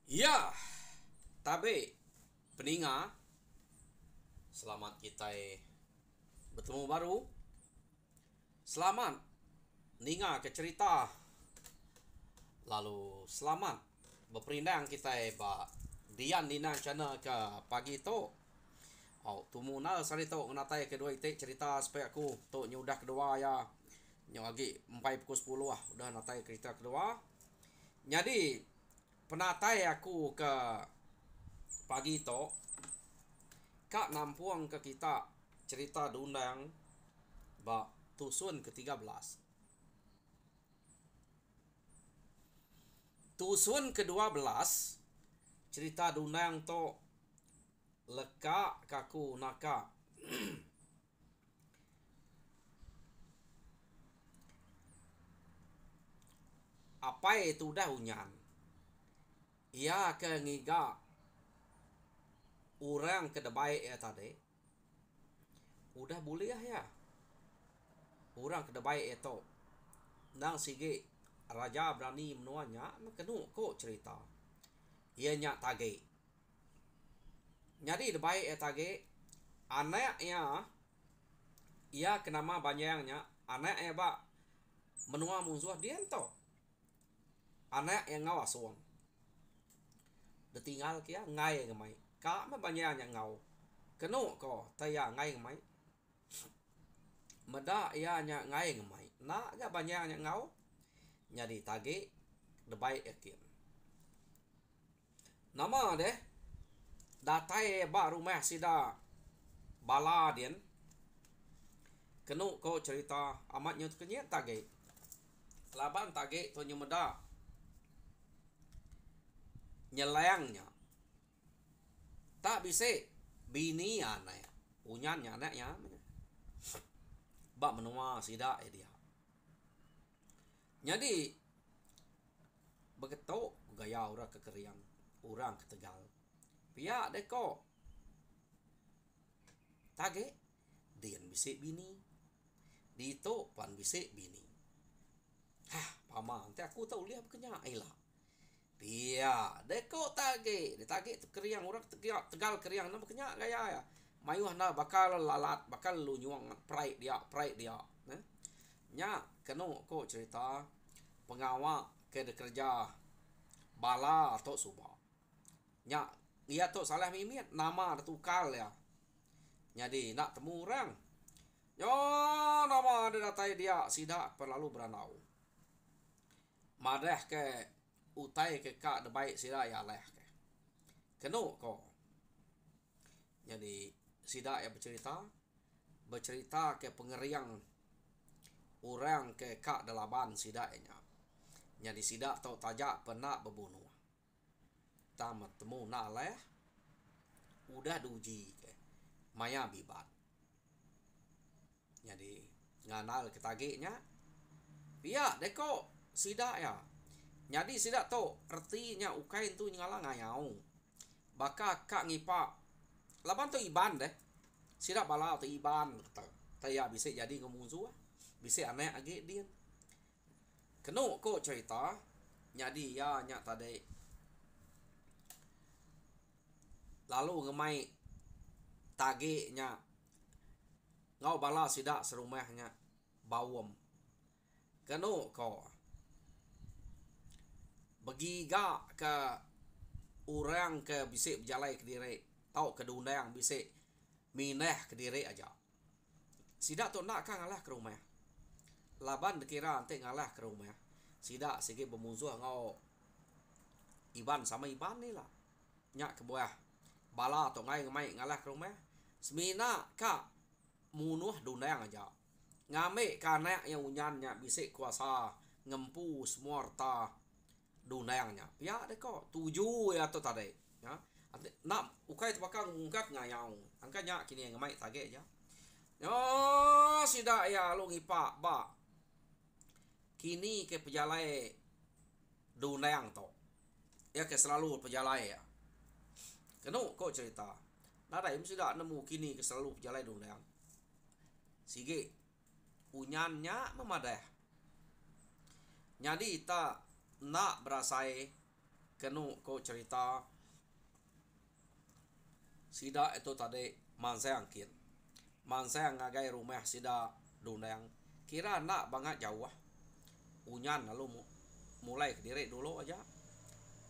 Ya, tapi peninga, selamat kita bertemu baru. Selamat ninga ke cerita. Lalu selamat berperindang kita Dian Nina channel ke pagi tu. Tumunal sari tu ngatai kedua itu cerita supaya aku tu nyudah kedua ya. Lagi 4 pukul 10 lah udah natai cerita kedua. Jadi penatai aku ke pagi itu Kak nampuang ke kita cerita diundang tusun ke-13. Tusun ke-12 cerita diundang to leka kaku naka. Apa itu dah unyan. Ia ke ngiga orang kedebai ya tadi. Udah boleh ya. Orang kedebai itu nang sige raja berani menuanya kenu kok cerita. Ia nyak tage. Jadi debai tage anaknya ia kenama banyaknya anaknya menua musuh dia ento. Anak yang ngawas uang. Ditinggal kia ngai ngamai. Kak banyaknya ngau. Kenu ko taya ngai ngamai. Meda ia nya ngai ngamai. Nak ya banyaknya ngau. Jadi tage debai ekin. Nama deh datai rumah sida bala dian. Kenu ko cerita amatnya tu kenyat tage. Laban tage tu nyumeda nyelayangnya tak bisa bini anak unyannya anaknya menua sida dia. Jadi begitu gaya orang kekeriang orang ke Tegal pihak deko tage dian bisa bini dito pan bisa bini paman aku tahu lihat kenyak ilah. Dia deko tage keriang orang Tegal keriang nama kenyak gaya ya. Mayuh na bakal lalat bakal lunyuang pride dia nya kenu ko cerita pengawak ke kerja bala atau subah nya ia tu salah mimit nama tukal ya. Jadi nak temu orang yo nama ada datai dia sidak perlalu beranau madah ke utai ke kak de baik sida ya leh ke. Kenu ko. Jadi sida ya bercerita ke pengeriang orang ke kak delaban sida nya. Jadi sida tau tajak pernah berbunuh. Tamat temu na leh udah duji ke maya bibat. Jadi nganal ketagenya pia deko sida ya. Jadi sida to artinya ukain tu ngala ngayau. Baka kak ngipa. Laban tu iban deh. Sida bala tu iban kata. Taya bisa jadi ngemusuh. Bisa aneh age dia. Kenu ko cerita. Jadi ya nyak tadi. Lalu ngemai tage nya. Ngau bala sida serumahnya bawem. Kenu ko begiga ke orang ke bisik berjalai ke diri tau ke dundang bisik mineh ke diri aja. Sidak tu nak kan ngalah ke rumah. Laban dikira nanti ngalah ke rumah. Sidak segi bermusuh ngau Iban sama Iban ni lah. Nyak ke buah. Bala tu ngai ngamai ngalah ke rumah. Semina ka munuh dundang aja. Ngame kanak yang unyannya bisik kuasa ngempu semua harta dunayangnya pihak deko 7 ya tu tadi ya nak ukai terbakang ungkat ngayau angkanya kini yang ngamai tage aja yo sida ya lu ngipak ba kini ke pejalai dunayang to ya ke selalu pejalai ya kenu kok cerita nada im sida nemu kini ke selalu pejalai dunayang sige unyannya memadah jadi tak nak berasai kenu ko cerita sida itu tadi mansang kin. Mansang ngagai rumah sida dunang. Kira nak banget jauh. Unyan lalu mulai ke diri dulu aja.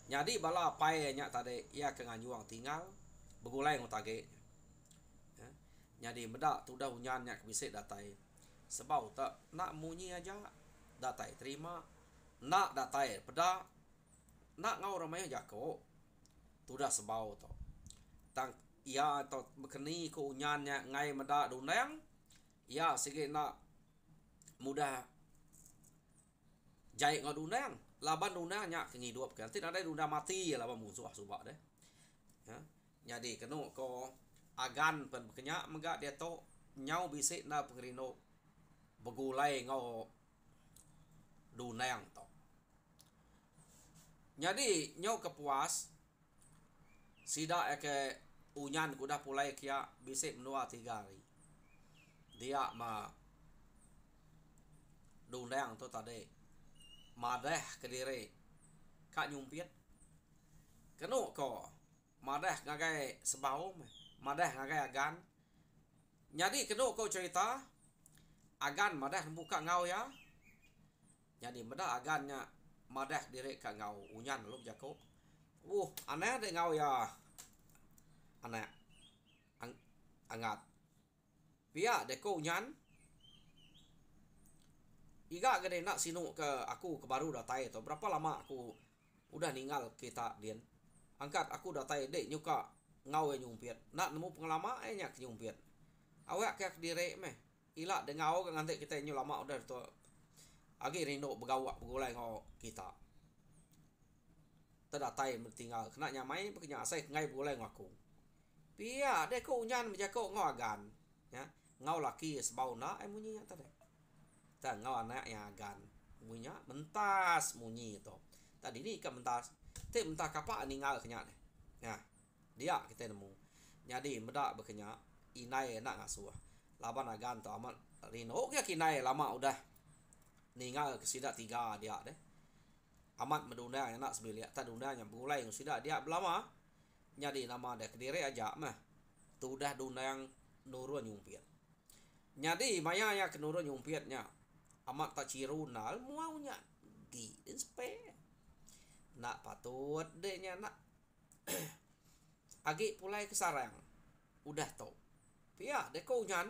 Jadi bala pai nya tadi ia ke nganyuang tinggal begulai ngutage. Ya. Jadi medak tu dah unyan nya bisa datai. Sebab tak nak munyi aja datai terima. Nak datai peda nak ngau ramai jako. Tu dah sebau tu. Tang ia atau berkeni ko unyan nya ngai medak dunang. Ia sikit nak mudah jai ngau dunang. Laban dunang nya kengidup kan. Tidak ada dunang mati laban musuh subak deh. Ya. Jadi kenu ko agan pen berkenyak megak dia to nyau bisik na pengerino begulai ngau dunang to. Jadi nyau kepuas sida ke unyan kuda pulai kia bisik menua 3 hari. Dia ma dunang tu tadi madah ke diri kak nyumpit kenu ko madah ngagai sebau madah ngagai agan. Jadi kenu ko cerita agan madah buka ngau ya. Jadi madah agannya madah diri kak ngau unyan lu jako. Aneh de ngau ya. Aneh angat. Pia de ko unyan iga gede nak sinu ke aku ke baru datai tu. Berapa lama aku udah ninggal kita dian. Angkat aku datai dek nyuka ngau nyumpit. Nak nemu pengalaman nya nyumpit. Awak ke diri meh. Ila de ngau ke nganti kita nyu lama udah tu. Agi rindo begawak begulai ngau kita. Terdatai tinggal kena nyamai bekenya asai ngai begulai ngau aku. Pia dek ko unyan menjako ngau agan. Ya, ngau laki sebau na munyi nya tadi. Tak ngau anak yang agan munyi mentas munyi tu. Tadi ni kan mentas. Te mentas kapa ninggal kenya deh. Ya. Dia kita nemu. Jadi medak bekenya inai nak ngasuh. Laban agan tu amat rino ke kinai lama udah ninggal ke sida 3 dia deh. Amat meduna yang nak sebelia tak duna yang begulai yang sida dia belama. Jadi nama dia kediri aja mah. Tu dah duna yang nurun nyumpit. Jadi maya ya ke nurun nyumpitnya. Amat tak cirunal muaunya gi dan spe nak patut denya nak agi pulai ke sarang udah to pia de ko nyan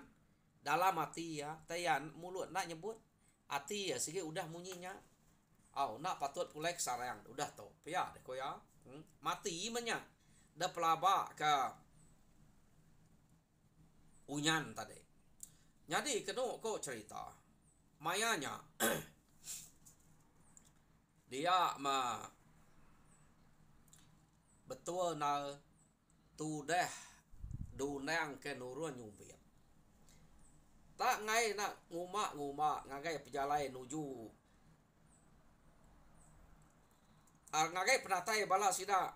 dalam hati ya tayan mulut nak nyebut hati ya sige udah munyinya nak patut pulai ke sarang udah to pia de ko ya mati menya da pelaba ke unyan tadi. Jadi kenu ko cerita mayanya dia betul na tu dah dunang ke nurun nyumpit. Tak ngai nak nguma ngagai pejalai nuju. Ngagai penatai bala sida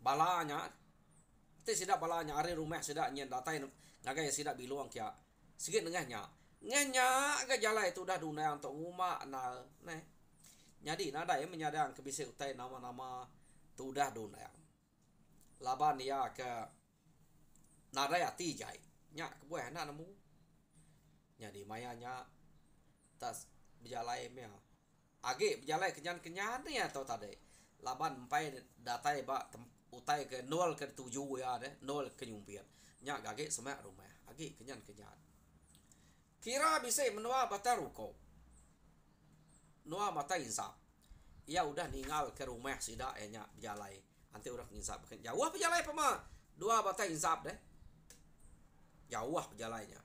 balanya. Ti sida balanya ari rumah sida nyen datai ngagai sida biluang kia. Sikit dengahnya. Ngenya ke jalan itu dah dunia untuk nguma na neh. Jadi nada yang menyadang ke bisik utai nama-nama tu dah dunia. Laban dia ke nada ya tijai. Nyak ke buah nak nemu. Jadi mayanya tas berjalai mea. Agi berjalai kenyan-kenyan ni atau tadi. Laban empai datai ba utai ke 0 ke 7 ya deh, 0 ke nyumpit. Nyak gage semak rumah. Agi kenyan-kenyan. Kira bisa menua bata ruko. Nua bata insap. Ia udah ninggal ke rumah sida enya berjalai. Nanti udah insap. Jauh berjalai pema. 2 bata insap deh. Jauh berjalainya.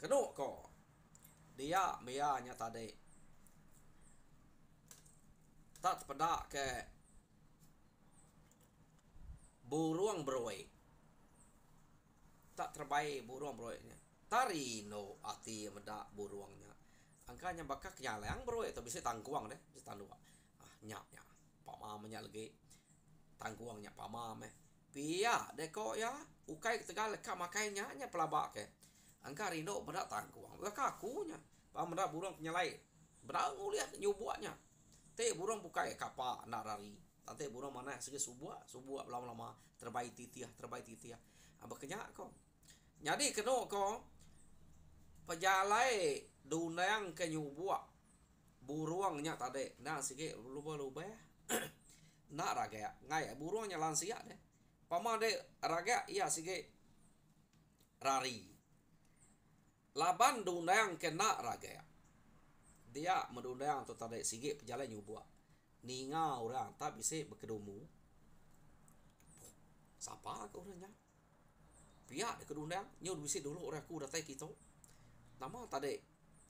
Kenu ko. Dia mianya tadi. Tak terpedak ke burung beroi. Tak terbaik burung beroinya. Tarino ati medak buruangnya. Angkanya bakak nyalang bro itu bisa tangkuang deh, bisa tandua. Nyap. Pama menyak lagi. Tangkuangnya pama meh. Pia deko ya, ukai Tegal ka makainya nya pelabak ke. Angka rino medak tangkuang. Leka akunya. Pa medak burung penyalai. Berang uliat nyubuaknya. Te burung bukai kapa nak rari. Tante burung mana segi subuh lama-lama terbaik titiah. Aba kenyak ko. Jadi keno ko pejalai dunang ke nyubua buruangnya tade nah segi luba nak raga ngai buruangnya lansia deh. Pama de raga iya segi rari. Laban dunang ke nak raga. Dia mendundang tu tadi sige pejalan nyubua. Ninga orang tak bisa berkedumu. Siapa ke orangnya? Pihak dia kedundang. Nyo bisa dulu orang aku datai kita. Nama tadi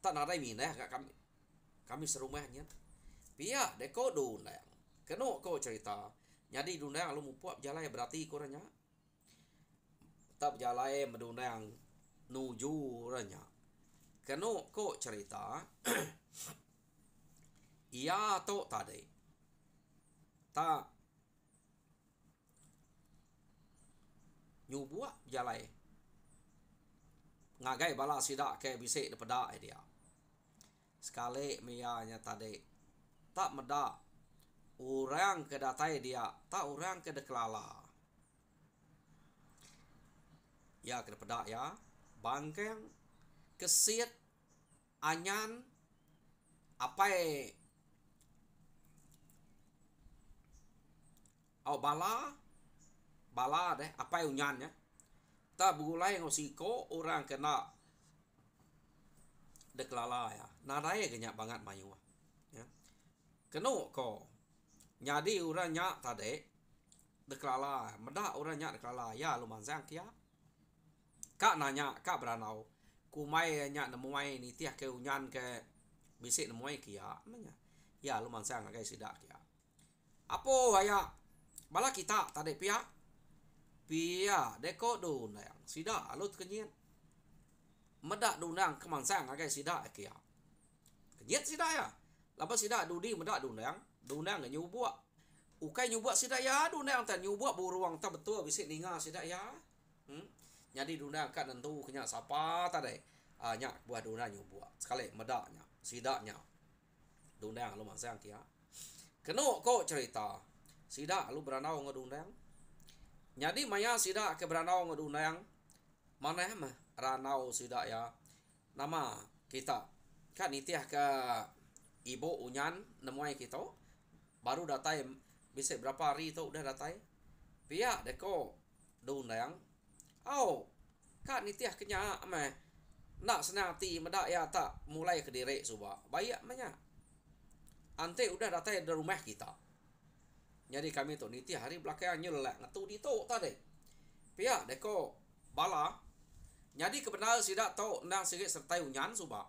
tak nadai minah kat kami. Kami serumahnya. Pihak dia kau dundang. Keno kau cerita. Jadi dundang lu mupuak berjalan berarti ke orangnya. Tak berjalan mendundang nuju orangnya. Keno kau cerita. Ia to tadi tak nyubua jalai ngagai bala sida ke bisik daripada dia sekali mianya tadi tak meda orang ke datai dia tak orang ke deklala ya ke daripada ya bangkeng kesit anyan apa bala deh apa unyannya tak bulai ngosiko orang kena deklala ya nadai kenyak banget mayu ya keno ko nyadi orang nyak tadi deklala meda orang nyak deklala ya lumayan sang kia kak nanya kak beranau kumai nyak nemuai ni tiah ke unyan ke bisik nemuai kia menya ya lumayan sang kai sidak kia apo haya bala kita tadi pihak deko dunang sida alut kenyit medak dunang kemansang agai sida kia kenyit sida ya lapa sida dudi medak dunang nyubua ukai nyubua sida ya dunang tan nyubua buruang ta betul bisik ninga sida ya jadi dunang kan tentu kenya sapa tadi nya buah dunang nyubua sekali medaknya sidanya dunang lu mansang kia keno ko cerita sida lu beranau ngedundang. Jadi maya sida ke beranau ngedundang. Mana mah ranau sida ya. Nama kita kan itiah ke ibu unyan nemuai kita. Baru datai bisa berapa hari tu udah datai. Pihak deko dundang. Kan itiah kenya mah nak senati medak ya tak mulai ke diri suba. Bayak manya. Ante udah datai dari rumah kita. Jadi kami tu niti hari belakang nyelak ngatu di tu tadi. Pihak deko bala. Jadi kebenar sidak tu nang sikit sertai unyan suba.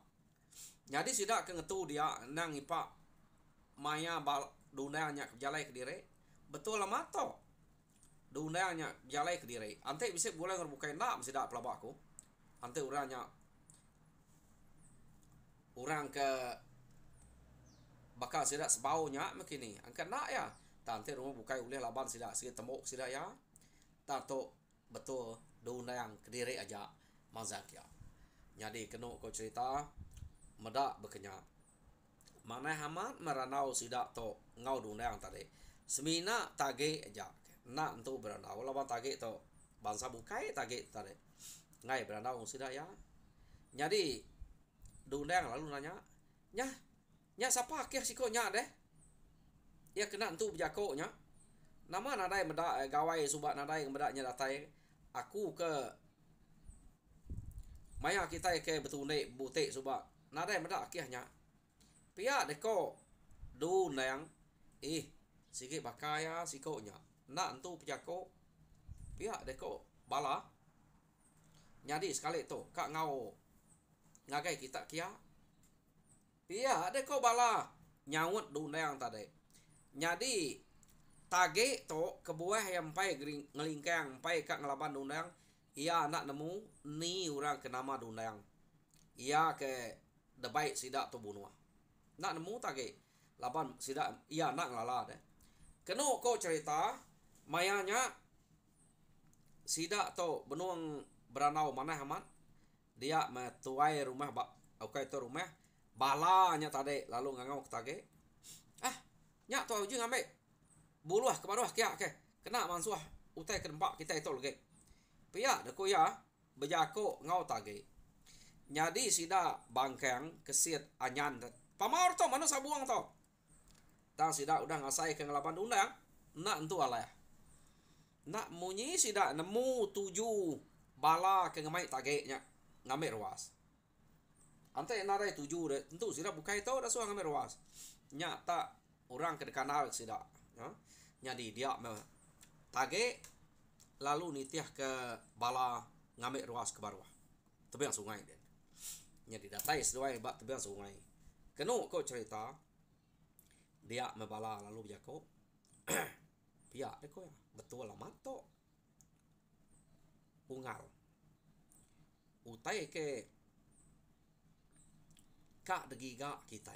Jadi sidak ke ngetu dia nang ipak maya bal dunanya jalai ke diri. Betul lah mato. Dunanya jalai ke diri. Ante bisa boleh ngerbukai nak sidak pelabak aku. Ante urangnya orang ke bakal sidak sebaunya makini. Angkat nak ya. Tante rumah bukai ulih laban sida sikit temuk sida ya. Tato betul dunang kediri aja mazak ya. Jadi keno ko cerita medak bekenya. Mana hamat meranau sida to ngau dunang tadi. Semina tage aja. Nak entu beranau laban tage to bangsa bukai tage tadi. Ngai beranau sida ya. Jadi dunang lalu nanya, "Nya siapa kih siko nya deh?" Ya kena entu berjako nya. Nama nadai medak gawai subat nadai medaknya datai. Aku ke maya kita ke betune butik subat. Nadai medak kiahnya. Pihak deko dunang sikit bakaya siko nya. Nak entu berjako. Pihak deko bala. Jadi sekali tu kak ngau ngagai kita kia. Pihak deko bala nyawut dunang tadi. Jadi tage to kebuah yang pai ngelingkang pai kak ngelaban dundang ia nak nemu ni orang ke nama dundang ia ke debai sida to bunuh nak nemu tage laban sida ia nak ngelala deh keno ko cerita mayanya sida to benuang beranau mana hamat dia metuai rumah bak okay to rumah balanya tadi lalu ngangau tage Nyak tu je ngambil buluah ke baruah kia ke. Kena mansuah utai ke dempak kita itu lagi. Pia de ko ya bejako ngau tage. Jadi sida bangkang kesit anyan. Pamor to mana sabuang to. Tang sida udah ngasai ke ngelapan undang. Nak entu alah. Nak munyi sida nemu 7 bala ke ngamai tage nya ngambil ruas. Ante narai 7 de tentu sida bukai to dah suang ngambil ruas. Nya tak orang ke kanal sida. Ya. Jadi dia tage lalu nitiah ke bala ngambil ruas ke bawah. Tebiang sungai den. Nya didatai sesuai bak tebiang sungai. Kenu ko cerita dia membala lalu bejako. Pia de ko ya. Betul lah mato. Ungal. Utai ke kak degiga kita.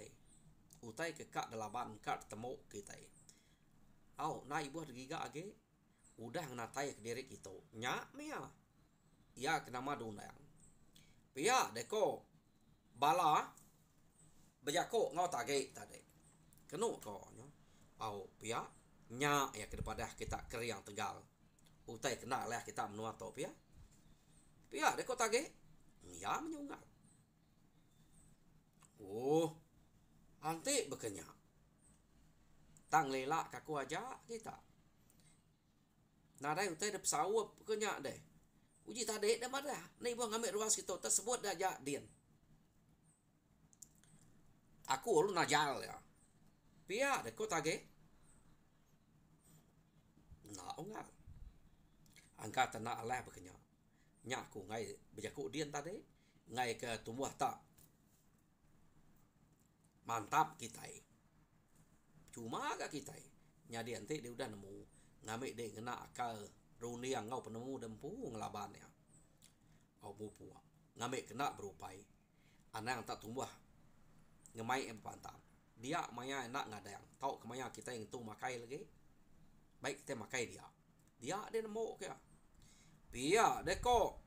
Utai ke kak delaban kak temu kita. Au na ibu degiga age udah natai ke diri kita. Nyak mia. Ya kenama dunang. Pia deko bala bejako ngau tage tadi. Kenu ko nyo. Au pia nya ya kepada kita keriang Tegal. Utai kena lah kita menua to pia. Pia deko tage. Ya menyunggal. Oh. Ante bekenya. Tang lelak kaku aja kita. Nadai utai de pesawat bekenya deh. Uji tadi dah pada. Ni buang ambil ruas kita tersebut dah jak din. Aku lu najal ya. Pia deko tage. Nak ungal. Angka tanah Allah bekenya. Nyak aku ngai bejaku dian tadi. Ngai ke tumbuh tak. Mantap kita. Cuma agak kita. Nyadi ante dia udah nemu. Ngambil dia kena akal. Runi yang ngau penemu dempu ngelaban ya. Kau bupu. Ngambil kena berupai. Anak tak tumbuh. Ngemai yang pantap. Dia maya enak ngadang. Tahu kemaya kita yang tu makai lagi. Baik kita makai dia. Dia ada nemu ke. Pia deko.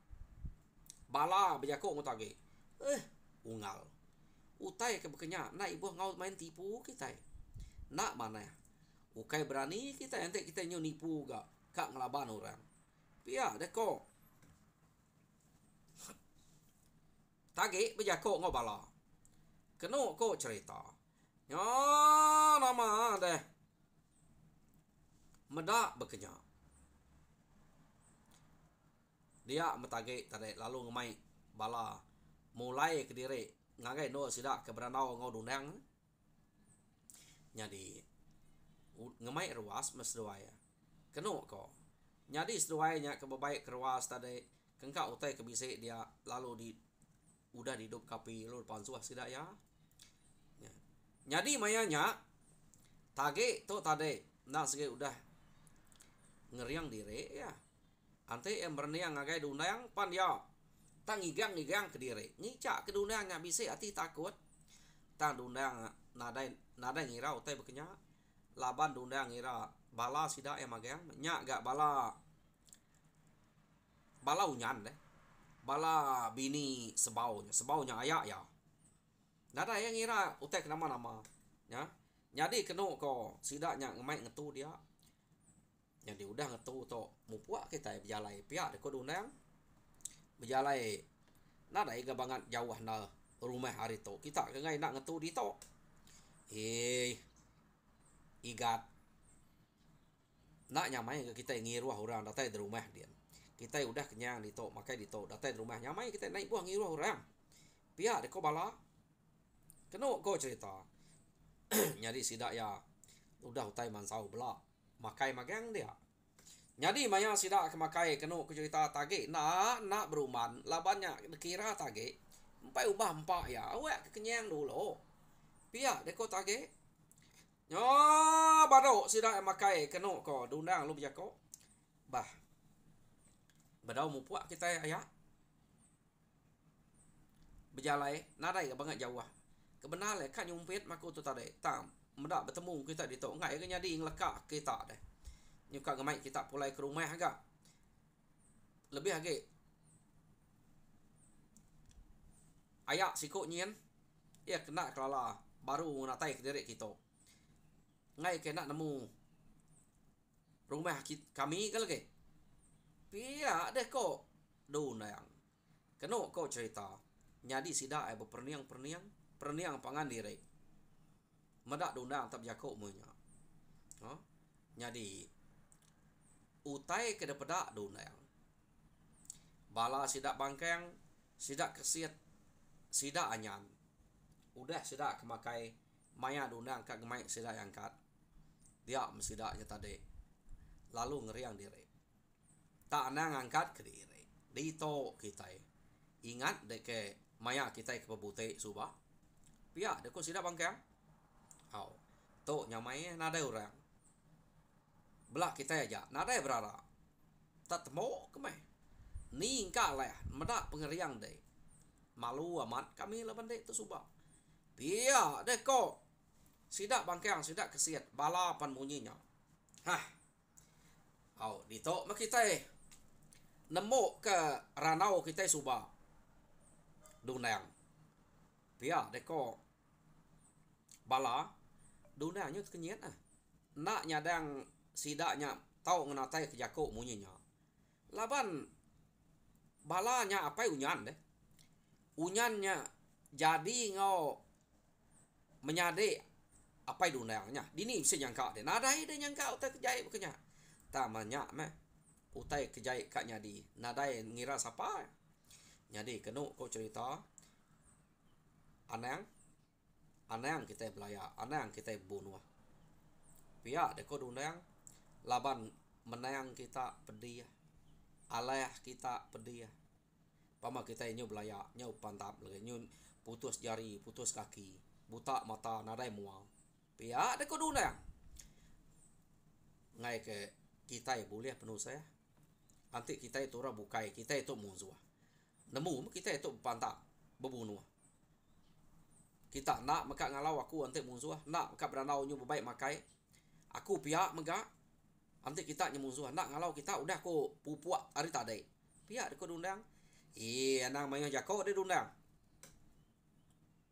Bala bejako ngutage. Ungal. Utai ke bekenya. Nak ibu ngau main tipu kita. Nak mana ya. Ukai berani kita ente kita nyu nipu gak. Kak ngelaban orang. Pia deko. Tage bejako ngau bala. Kenu ko cerita. Ya nama deh. Medak bekenya. Dia metage tadi lalu ngemai bala mulai ke diri ngagai no sidak ke beranau ngau dunang. Jadi ngemai ruas mesduaya. Kenu ko. Jadi seduanya ke bebaik ke ruas tadi kengkak utai ke bisik dia lalu di udah dihidup kapi lalu pansuah sidak ya. Jadi mayanya tage tu tadi nak segi udah ngeriang diri ya. Ante yang berniang ngagai dunang pan ya. Tang igang ke diri. Ngicak ke dunang nya bisik hati takut. Tang dunang nadai ngira utai bekenya. Laban dunang ngira bala sidak yang magang nyak gak bala unyan deh. Bala bini sebaunya ayak ya. Nada yang ngira utek nama-nama. Ya. Jadi kenu ko sidaknya ngemai ngetu dia. Jadi udah ngetu to mupuak kita berjalai pihak deko dunang. Berjalai nada iga banget jauh na rumah hari to. Kita kengai nak ngetu di to. Igat. Nak nyamai ke kita ngiruah orang datai di rumah dia. Kita udah kenyang di to, makai di to, datai di rumah nyamai kita naik buah ngiruah orang. Pihak deko bala. Kenu ko cerita. Jadi sidak ya udah utai mansau belak. Makai magang dia. Jadi maya sidak ke makai kenu ko cerita tage nak beruman labannya kira tage. Empai ubah empak ya. Awak kenyang dulu. Pia deko tage. Yo baru sidak makai kenu ko dundang lu bijako. Bah. Badau mupuak kita ya. Berjalai nadai ke banget jauh. Kebenar kan yumpit maku tu tadi. Tam mendak bertemu kita di tok ngai ke nyadi ngelekak kita deh. Nyuka gemai kita pulai ke rumah agak. Lebih agak. Ayak sikuk nyen. Ya kena kelala baru natai ke diri kita. Ngai ke nak nemu rumah kami ke lagi. Pia deh kok dunang. Keno kau cerita. Nyadi sida ai perniang pangan diri. Medak dunang tak jakok munya. Ha? Nyadi utai ke depada dunang. Bala sidak bangkeng, sidak kesiat, sidak anyan. Udah sidak kemakai maya dunang kat gemai sidak angkat. Dia mesidaknya tadi. Lalu ngeriang diri. Tak nang angkat ke diri. Dito kita. Ingat deke maya kita ke pebute subah. Pia deko sidak bangkeng. Au. To nyamai nada orang. Belak kita aja. Nada berara. Tak temo kemai. Ni engkau lah. Medak pengeriang deh. Malu amat kami lah bandek tu subah. Pia deko sidak bangkeng, sidak kesiat. Balapan bunyinya. Hah. Au. Dito mak kita nemu ke ranau kita subah. Dunang. Pia deko bala dunangnya kenyat ah. Nak nyadang sidaknya tau ngenatai ke jakok munyinya. Laban balanya apa unyan deh. Unyannya jadi ngau menyade apa dunangnya. Dini bisa nyangka deh. Nadai deh nyangka utai kejai bekenya. Tamanya meh utai kejai kak nyadi. Nadai ngira siapa? Nyadi kenu kau cerita anang kita belaya, anang kita bunuh. Pia deko dunang laban menang kita pedih. Alayah kita pedih. Pama kita nyu belaya, nyu pantap lagi, nyu putus jari, putus kaki, buta mata, nadai mual. Pia deko dunang. Ngai ke kita boleh penuh saya. Nanti kita itu orang bukai, kita itu musuh. Nemu kita itu pantap, berbunuh. Kita nak maka ngalau aku nanti musuh, nak maka beranau nyu baik makai. Aku pihak mega nanti kita nyu musuh, nak ngalau kita udah aku pupuak hari tadi. Pihak deko dundang. Anang mayo jako de dundang.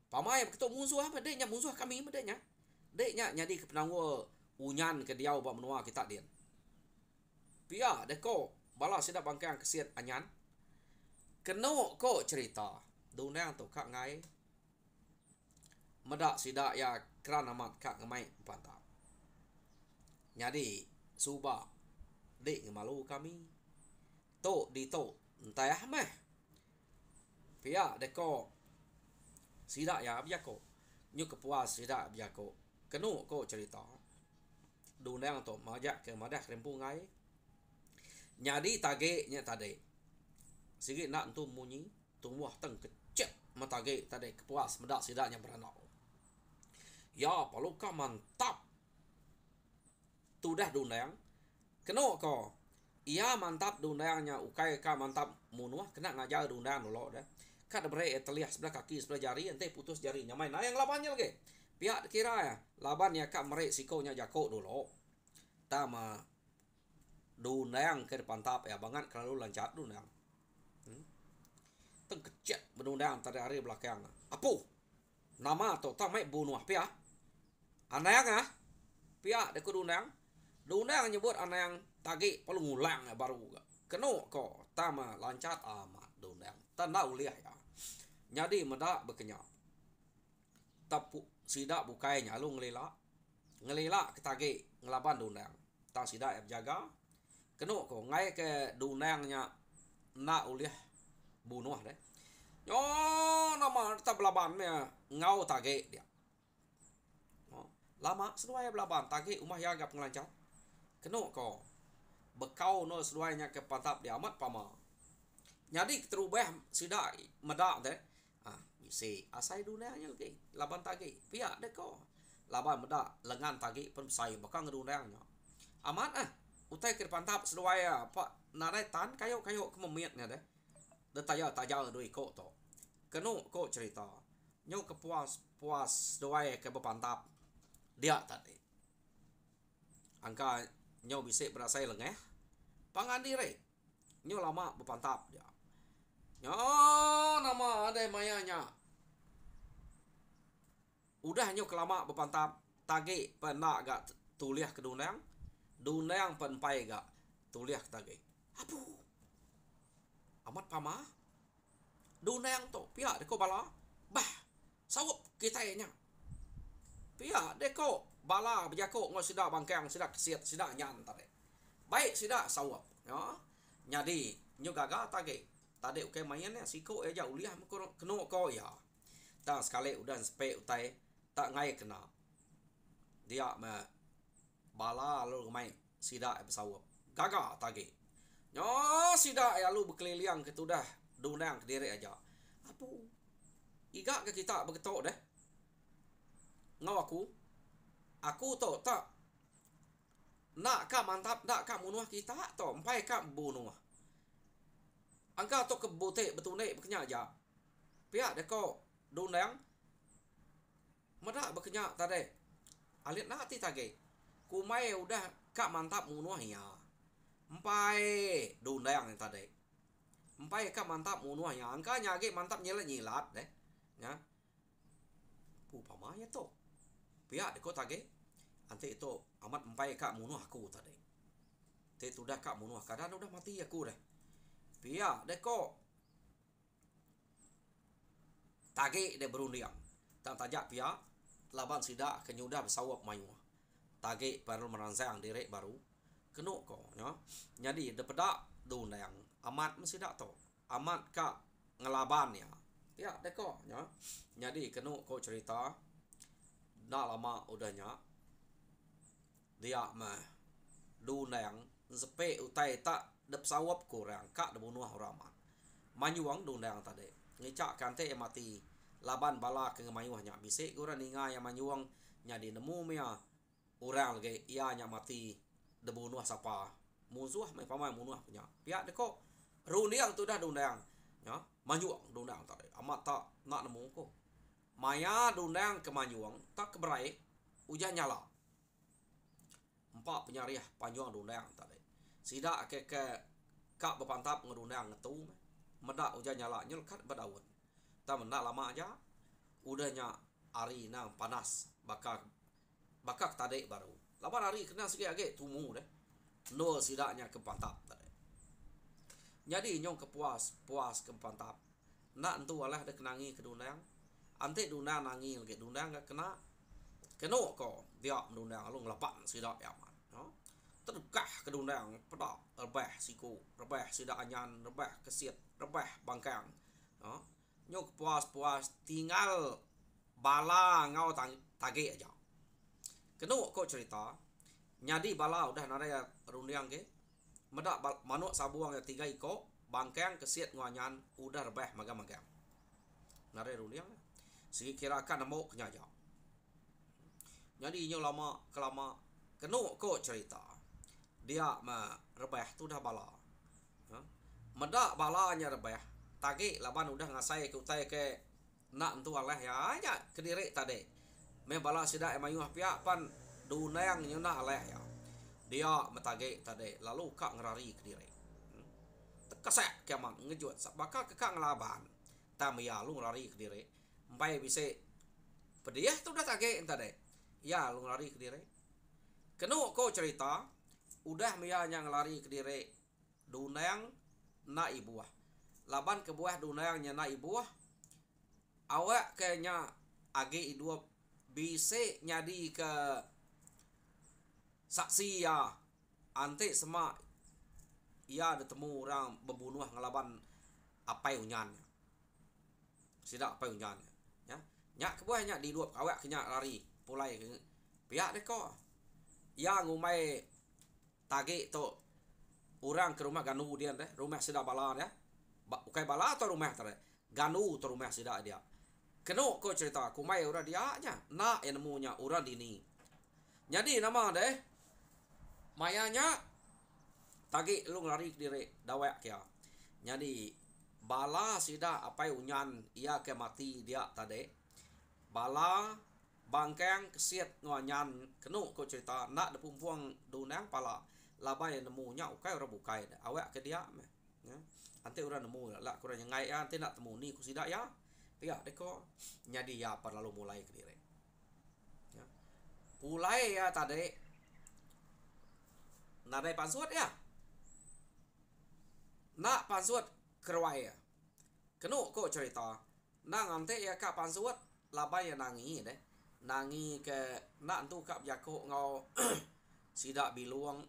Pamai betul musuh apa deknya musuh kami medeknya. Deknya nyadi ke penangwa unyan ke diau ba menua kita dia. Pihak deko bala sedap bangkang kesiat anyan. Keno ko cerita. Dundang tu kak ngai. Medak sidak ya keran amat kak ngemai pantap. Nyadi subah dek ngemalu kami. To di to entah meh. Pia deko sidak ya biako. Nyu kepuas sidak biako. Kenu ko cerita. Dundang to majak ke madak rempu ngai. Nyadi tage nya tade. Sigi nak tu munyi, tumuah teng kecek matage tade kepuas medak sidaknya beranau. Ya, paluka mantap. Tudah dundang. Keno ko. Ia mantap dundangnya ukai ka mantap munuah kena ngajar dundang dulu dah. Kad bere terlihat sebelah kaki sebelah jari ente putus jarinya main. Nah yang labannya lagi. Pihak kira ya laban ya kak merek sikonya jakok dulu. Tama dundang ke depan tap ya banget kalau lancat dundang. Teng kecek berdundang tadi hari belakang. Apu. Nama tu tak mai bunuh pihak. Anang ah. Pihak deko dundang. Dundang nyebut anang tagi perlu ngulang baru. Keno ko tama lancat amat dundang. Tanda uliah ya. Nyadi medak berkenyak. Tapu sidak bukainya lu ngelila. Ngelila ketagi ngelaban dundang. Tak sidak ya jaga. Keno ko ngai ke dundangnya nak uliah bunuh deh. Yo nama tetap belaban me ngau tagi dia. Lama sesuai belaban tagi umah ya gap ngelancar. Keno ko bekau no sesuainya ke pantap dia amat pama. Nyadi terubah sidak medak deh. Si asai dunangnya lagi laban tagi. Pihak deh ko. Laban medak lengan tagi pun sai bakang dunangnya. Amat utai ke pantap sesuai apa narai tan kayo kememiatnya deh. Detaya tajal doi ko to. Keno ko cerita. Nyo puas doai ke berpantap. Dia tadi. Angka nyo bisik berasai lengeh. Pangan diri. Nyo lama berpantap dia. Nyo nama ada mayanya. Udah nyo kelama berpantap. tagik penak gak tuliah ke dunang penpai gak tuliah tagik. Apu. Amat pama. Dunang to pihak deko bala. Bah. Sawap kita nya. Pihak deko bala berjakok ngau sida bangkang sida kesiat sida nyan tadi. Baik sida sawap. Ya. Jadi nyo gaga tagik. Tadi ukai main ya siko aja uliah keno ko ya. Tak sekali udah sepe utai tak ngai kena. Dia me bala lu main sida bersawap. Gaga tagik. Nyo sida ya lu berkeliling ke tu dah dunang ke diri aja. Apu. Iga ke kita begetok deh. Ngau aku tu tak nak ka mantap nak ka munuh kita tu empai ka bunuh. Angka tu kebote betune bekenya aja. Pihak deko dunang medak bekenya tadi. Alit nak ti tage. Kumai udah ka mantap munuh ya. Empai dunang yang tadi. Empai ka mantap munuh ya. Angka nyage mantap nyilat deh. Ya. Upama ya to. Pihak deko tage. Ante itu amat empai ka munuh aku tadi. Te sudah ka munuh kadang udah mati aku deh. Pihak deko tage de berundiang. Tak tajak pihak laban sida kenyudah bersawap mayu. Tage baru merangsang direk baru keno ko ya. Jadi de pedak dunang amat mesida to. Amat ka ngelaban ya. Ya deko ya. Jadi keno ko cerita dah lama udahnya dia mah dunang sepe utai tak dep sawap kurang kak de bunuh raman. Manyuang dunang tadi. Ngicak kante mati laban bala ke mayuhnya bisik gura ninga yang manyuang nyadi nemu mea orang lagi ia nya mati de bunuh sapa musuh mai pamai munuh punya pihak deko runiang tu dah dunang ya manyuang dunang tadi amat tak nak nemu ko maya dunang ke manyuang tak keberai ujan nyala empat penyariah panjuang dunang tadi sida ke kak berpantap ngedunang ngetu medak ujan nyala nyelkat berdaun tak menak lama aja udahnya hari nang panas bakak tadi baru lapan hari kena sikit agak tumu deh nol sidaknya ke pantap tadi jadi nyong puas ke pantap nak entu alah de kenangi ke dunang ante dunang nangi lagi dunang gak kena ko dia dunang alung lapan sidak ya man no terkah ke dunang pedak rebah siku rebah sidak anyan rebah kesiat rebah bangkang no nyok puas tinggal bala ngau tage aja. Keno ko cerita nyadi bala udah naraya rundiang ke medak manuk sabuang ya 3 iko bangkang kesiat nguanyan udah rebah magam-magam. Naraya rundiang sigi kirakan nemu kenya aja. Jadi nyo lama kelama keno ko cerita dia ma rebah tu dah bala. Medak balanya rebah tage laban udah ngasai ke utai ke nak entu alah ya nya kediri tadi me bala sida mayuh pihak pan dunang nyuna alah ya dia metage tadi lalu kak ngerari kediri tekesek kiaman ngejut bakal kekak ngelaban tamia lu ngerari kediri empai bisa pediah tu dah tage tadi ya lu ngerari kediri kenu ko cerita udah mia nya ngelari kediri dunang na ibuah laban ke buah dunang nya na ibuah awak kayaknya agi dua bisa nyadi ke saksi ya ante sema ia ketemu orang berbunuh ngelaban apa unyan sidak apa unyan ya nyak ke buahnya di dua awak kenya lari pulai pihak deko yang umai tagi tu orang ke rumah ganu dia deh rumah sidak bala ya bukai bala atau rumah tadi ganu tu rumah sidak dia keno ko cerita kumai orang dia nya nak yang nemunya orang dini jadi nama deh mayanya tagi lu lari diri dawak kia jadi bala sida apa unyan ia ke mati dia tadi bala bangkang kesiat nguanyan keno ko cerita nak de pumpuang dunang pala labai yang nemunya ukai orang bukai awak ke dia ya ante orang nemu lah kurang ngai ante nak temu ni ku sida ya pihak deko nyadi ya perlalu mulai ke diri ya Pulai ya tadi nadai pansuat ya. Nak pansuat kerwai ya. Kenu ko cerita. Nang ante ya kak pansuat labai ya nangi deh. Nangi ke nak tu kak jako ngau sidak biluang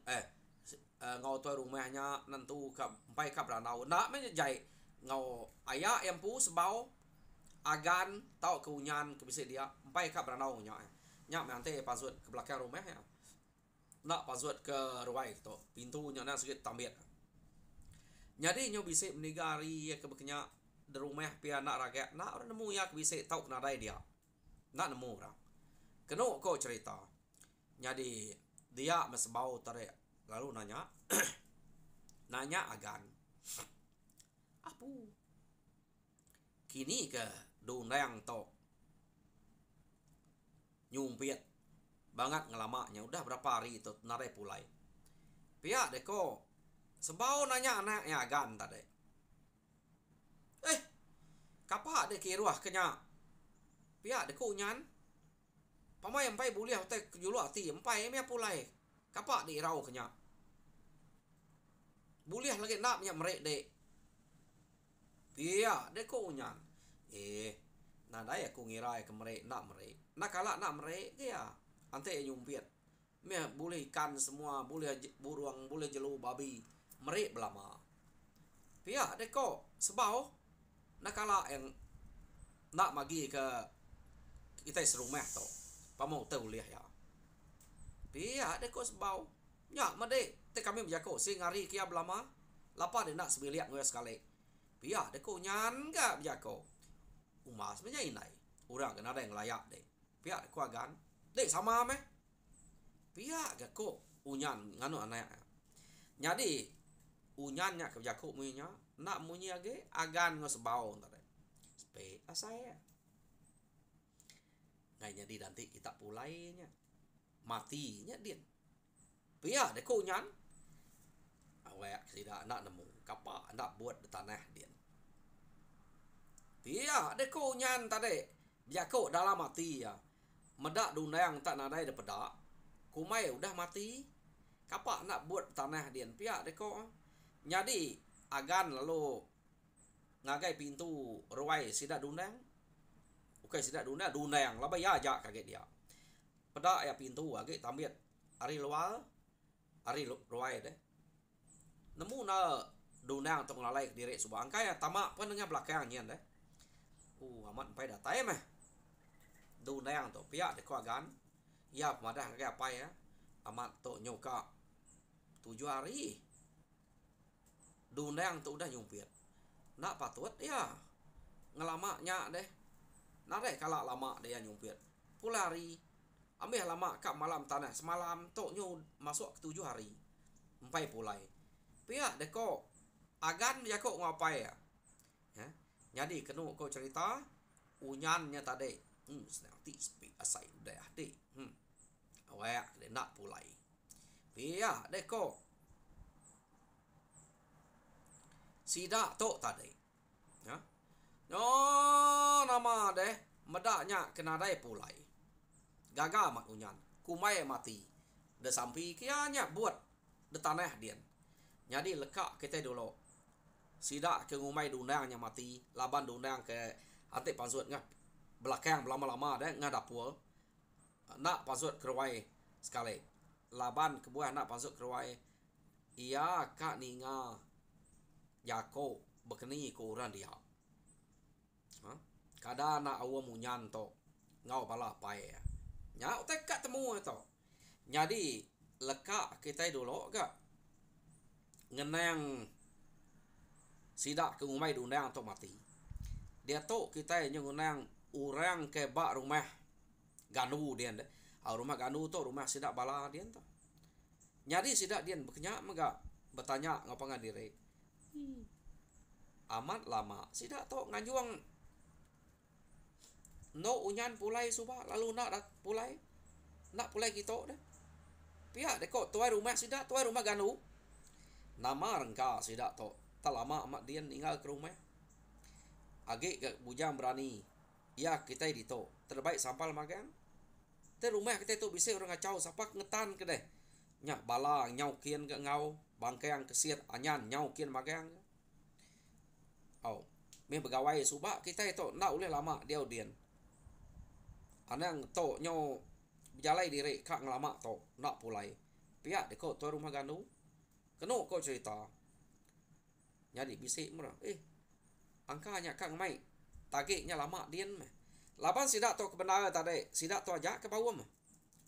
ngau tuai rumahnya nentu kap empai kap ranau nak menjai ngau ayak yang pu sebau agan tau keunyan ke bisa dia empai kap ranau nya nya ante pasut ke belakang rumah ya nak pasut ke ruai tu pintunya nak sikit tambit jadi nyo bisa menigari ke bekenya de rumah pia nak rakyat nak orang nemu ya ke bisa tau kena dai dia nak nemu orang keno ko cerita jadi dia mesbau tare lalu nanya nanya agan apu kini ke dunang to nyumpiat banget ngelamaknya udah berapa hari itu narai pulai pihak deko sebau nanya anaknya agan tadi kapak de kiruah kenya pihak deko nyan pamai empai buliah te julu ati empai emia pulai kapak di rau kenya buliah lagi nak nya merek de pihak deko nyan nada ya ku ngira ke merek nak merek nak kalak nak merek dia ante nyumpiat me boleh ikan semua boleh buruang boleh jelu babi merek belama pihak deko sebau nak kalak yang nak magi ke kita serumah tu pamau teu liah ya pihak deko sebau nya made te kami berjako sing hari kia belama lapa de nak semiliak ngoy sekali pihak deko nyan ga berjako umas menyainai orang kena ada yang layak deh pihak ko agan dek sama meh pihak ga ko unyan nganu anak jadi unyannya ke jako munya nak munyi age agan ngosbau tadi spe asaya ngai jadi nanti kita pulainya matinya dia pihak dek ko unyan awak tidak nak nemu kapak nak buat di tanah dia pihak deko nyan tadi jako dalam mati ya medak dunang tak nadai de pedak kumai udah mati kapak nak buat tanah dian pihak deko jadi agan lalu ngagai pintu ruai sidak dunang ukai sidak dunang labai aja kaget dia pedak ya pintu age tambit ari luar ari ruai deh nemu na dunang tong lalai direk subang kaya tamak penengah belakang nyan deh amat pai datai mah dunang to pihak de ko agan ya madah ke apa ya amat to nyoka 7 hari dunang tu udah nyumpit nak patut ya ngelamaknya deh nare kala lama dia nyumpit pulari ambil lama kak malam tanah semalam to nyu masuk ke 7 hari empai pulai pihak de ko agan ya ko ngapai ya jadi kenu ko cerita unyannya tadi nanti speak asai udah deh awak de nak pulai pihak de ko sidak to tadi ya no nama deh medaknya kena dai pulai gagal mak unyan kumai mati de sampai kianya buat de tanah dia jadi lekak kita dulu sidak ke ngumai dunangnya mati laban dunang ke ate pasut ngah belakang lama-lama deh ngah dapur nak pasut keruai sekali laban kebuah nak pasut keruai ia kak ninga jako bekeni ko orang dia kada nak awam munyan to ngau bala pai nya utek kat temu to jadi lekak kita dulu gak ngenang sidak ke ngumai dunang to mati dia to kita nyungunang orang ke bak rumah ganu dia rumah ganu to rumah sidak bala dia to jadi sidak dia bekenya mega bertanya ngapa ngadire amat lama sidak to ngajuang no unyan pulai suba lalu nak pulai kita dah pihak deko tuai rumah sidak tuai rumah ganu nama rengka sidak to tak lama amat dia tinggal ke rumah age ke bujang berani ya kita dito terbaik sampal magang te rumah kita tu bisa orang ngacau sapak ngetan ke deh. Nyak bala nyau kian ke ngau bangkang kesiat anyan nyau kian magang. Me begawai subak kita itu nak boleh lama dia udian. Anang to nyo berjalai diri kak ngelama to nak pulai. Pihak deko tu rumah ganu. Keno kau cerita. Jadi bisik murah. Angkanya kang mai. Tagiknya lama dian mah. Laban sidak to kebenaran tadi. Sidak to aja ke bawam.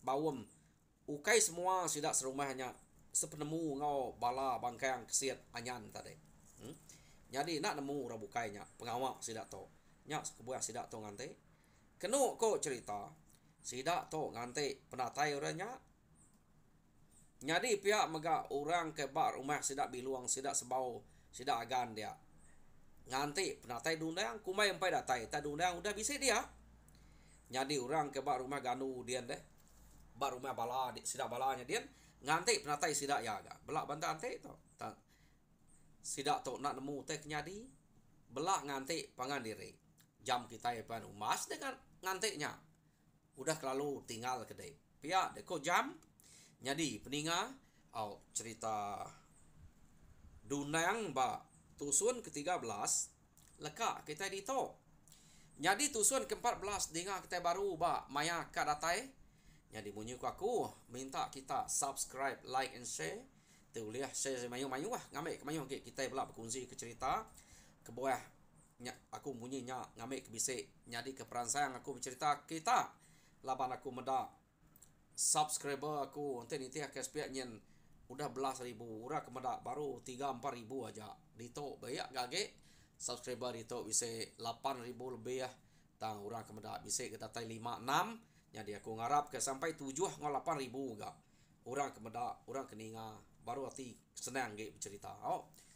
Bawam. Ukai semua sidak serumahnya. Sepenemu ngau bala bangkang kesiat anyan tadi. Jadi nak nemu rabukainya pengawak sidak to. Nyak kebuah sidak to ngante. Keno ko cerita. Sidak to ngante penatai orangnya. Jadi pihak mega orang ke bak rumah sidak biluang sidak sebau sidak agan dia. Ngante penatai dundang kumai empai datai ta dundang udah bisa dia. Jadi orang ke bak rumah ganu dian deh. Bak rumah bala sidak balanya dian ngante penatai sidak ya aga. Belak bantah ante to. Sidak to nak nemu teh nyadi belak ngante pangan diri. Jam kita pan umas dengan ngantenya. Udah kelalu tinggal kedai. Pihak deko jam nyadi peninga cerita dunang ba tusun ke-13 leka kita di to. Nyadi tusun ke-14 dengar kita baru ba maya ka datai. Nyadi bunyi ku aku minta kita subscribe, like and share. Tu lihat share mayu-mayu lah ngambil ke mayu kita pula berkongsi ke cerita ke bawah aku bunyinya ngambil ke bisik nyadi ke peransang aku bercerita kita laban aku meda subscriber aku nanti nanti akan sepiak nyen udah belas ribu urang kemeda baru 3-4 ribu aja dito banyak gage subscriber dito bisa 8 ribu lebih ya tang urang kemeda bisa kita tai 5-6 jadi aku ngarap ke sampai 7-8 ribu gak urang kemeda urang keninga baru hati senang ge bercerita.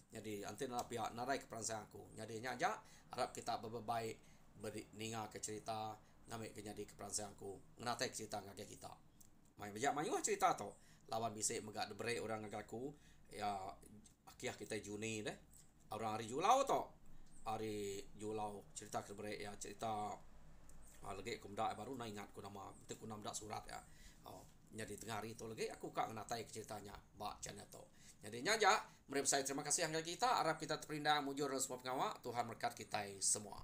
Jadi nanti nak pihak narai ke peransang aku. Jadi nya aja harap kita berbaik berninga ke cerita ngamik ke jadi ke peransang aku. Ngenatai cerita ngage kita. Main bejak mayu cerita to. Lawan bisik megak debre orang ngagaku ya akiah kita Juni deh. Orang hari Julau to. Hari Julau cerita ke debre ya cerita lagi aku mdak baru nak ingat ku nama itu ku nama surat ya. Jadi tengah hari itu lagi aku kak ngenatai ceritanya bak channel to. Jadi nyaja, saya terima kasih yang kita harap kita terperindah mujur semua pengawak Tuhan berkat kita semua.